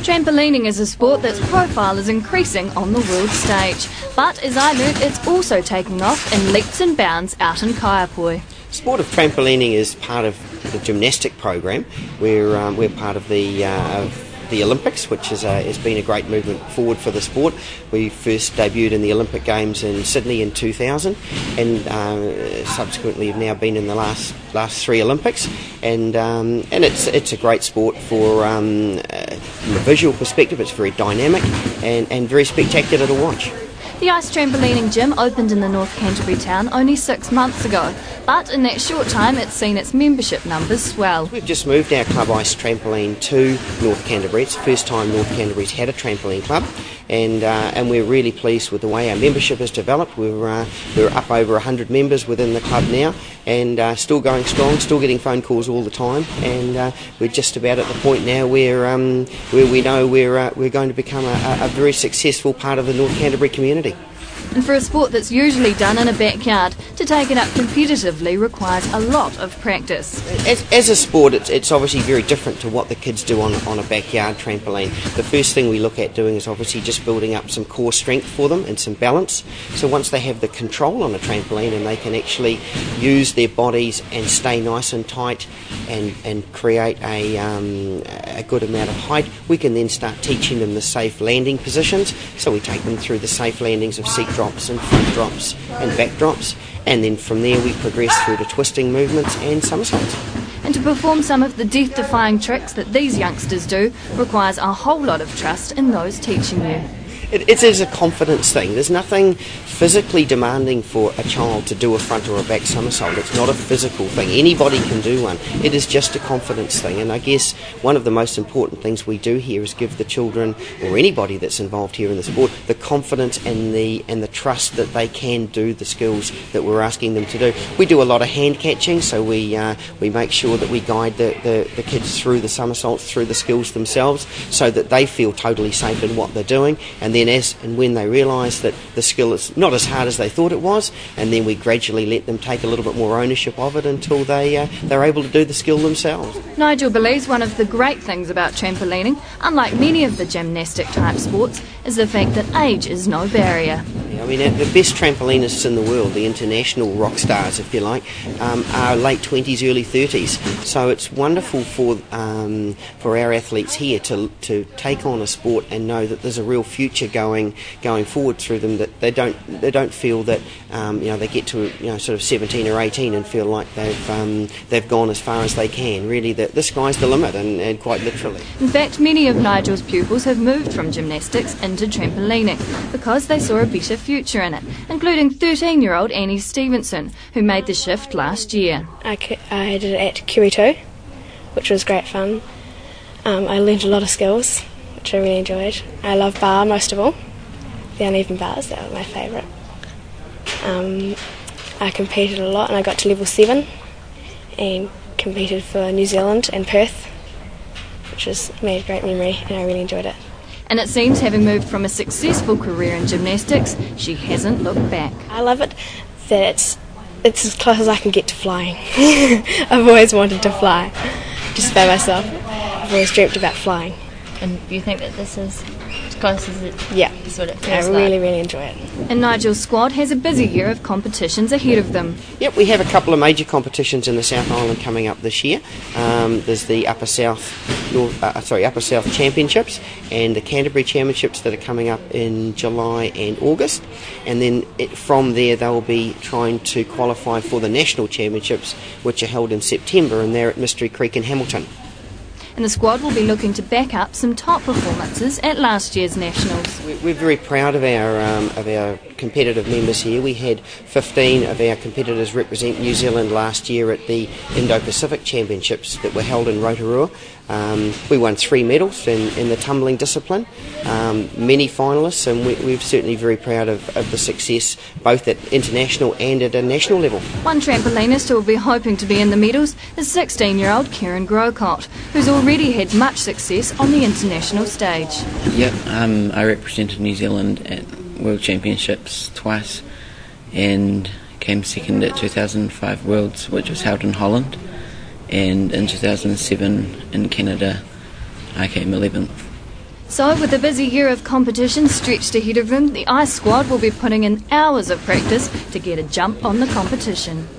Trampolining is a sport that's profile is increasing on the world stage, but as I learnt, it's also taking off in leaps and bounds out in Kaiapoi. Sport of trampolining is part of the gymnastic program. We're part of the Olympics, which has been a great movement forward for the sport. We first debuted in the Olympic Games in Sydney in 2000, and subsequently have now been in the last three Olympics. And it's a great sport from a visual perspective. It's very dynamic and very spectacular to watch. The ice trampolining gym opened in the North Canterbury town only 6 months ago, but in that short time it's seen its membership numbers swell. We've just moved our club ice trampoline to North Canterbury. It's the first time North Canterbury's had a trampoline club, and we're really pleased with the way our membership has developed. We're up over 100 members within the club now, and still going strong, still getting phone calls all the time, and we're just about at the point now where we know we're going to become a very successful part of the North Canterbury community. And for a sport that's usually done in a backyard, to take it up competitively requires a lot of practice. As a sport, it's obviously very different to what the kids do on a backyard trampoline. The first thing we look at doing is obviously just building up some core strength for them and some balance. So once they have the control on a trampoline and they can actually use their bodies and stay nice and tight and create a good amount of height, we can then start teaching them the safe landing positions. So we take them through the safe landings of seat drops and front drops and back drops, and then from there we progress through to twisting movements and somersaults. And to perform some of the death-defying tricks that these youngsters do requires a whole lot of trust in those teaching you. It is a confidence thing. There's nothing physically demanding for a child to do a front or a back somersault. It's not a physical thing. Anybody can do one. It is just a confidence thing. And I guess one of the most important things we do here is give the children, or anybody that's involved here in the sport, the confidence and the trust that they can do the skills that we're asking them to do. We do a lot of hand catching, so we make sure that we guide the kids through the somersaults, through the skills themselves, so that they feel totally safe in what they're doing. And then as and when they realise that the skill is not as hard as they thought it was, and then we gradually let them take a little bit more ownership of it until they're able to do the skill themselves. Nigel believes one of the great things about trampolining, unlike many of the gymnastic type sports, is the fact that age is no barrier. I mean, the best trampolinists in the world, the international rock stars, if you like, are late 20s, early 30s. So it's wonderful for our athletes here to take on a sport and know that there's a real future going forward through them. That they don't feel that they get to sort of 17 or 18 and feel like they've gone as far as they can. Really, the sky's the limit, and quite literally. In fact, many of Nigel's pupils have moved from gymnastics into trampolining because they saw a better future in it, including 13-year-old Annie Stevenson, who made the shift last year. I did it at Kieran, which was great fun. I learned a lot of skills, which I really enjoyed. I love bar most of all. The uneven bars, that were my favourite. I competed a lot and I got to level 7 and competed for New Zealand and Perth, which made a great memory, and I really enjoyed it. And it seems, having moved from a successful career in gymnastics, she hasn't looked back. I love it that it's as close as I can get to flying. I've always wanted to fly, just by myself. I've always dreamt about flying. And you think that this is as close as it sort of feels I really, really enjoy it. And Nigel's squad has a busy year of competitions ahead of them. Yep, we have a couple of major competitions in the South Island coming up this year. There's the Upper South Championships and the Canterbury Championships that are coming up in July and August. And then from there they'll be trying to qualify for the National Championships, which are held in September, and they're at Mystery Creek in Hamilton. And the squad will be looking to back up some top performances at last year's Nationals. We're very proud of our competitive members here. We had 15 of our competitors represent New Zealand last year at the Indo-Pacific Championships that were held in Rotorua. We won 3 medals in the tumbling discipline, many finalists, and we're certainly very proud of the success both at international and at a national level. One trampolinist who will be hoping to be in the medals is 16-year-old Kieran Growcott, who's already had much success on the international stage. Yep, I represented New Zealand at World Championships twice and came second at 2005 Worlds, which was held in Holland, and in 2007 in Canada I came 11th. So, with a busy year of competition stretched ahead of them, the ice squad will be putting in hours of practice to get a jump on the competition.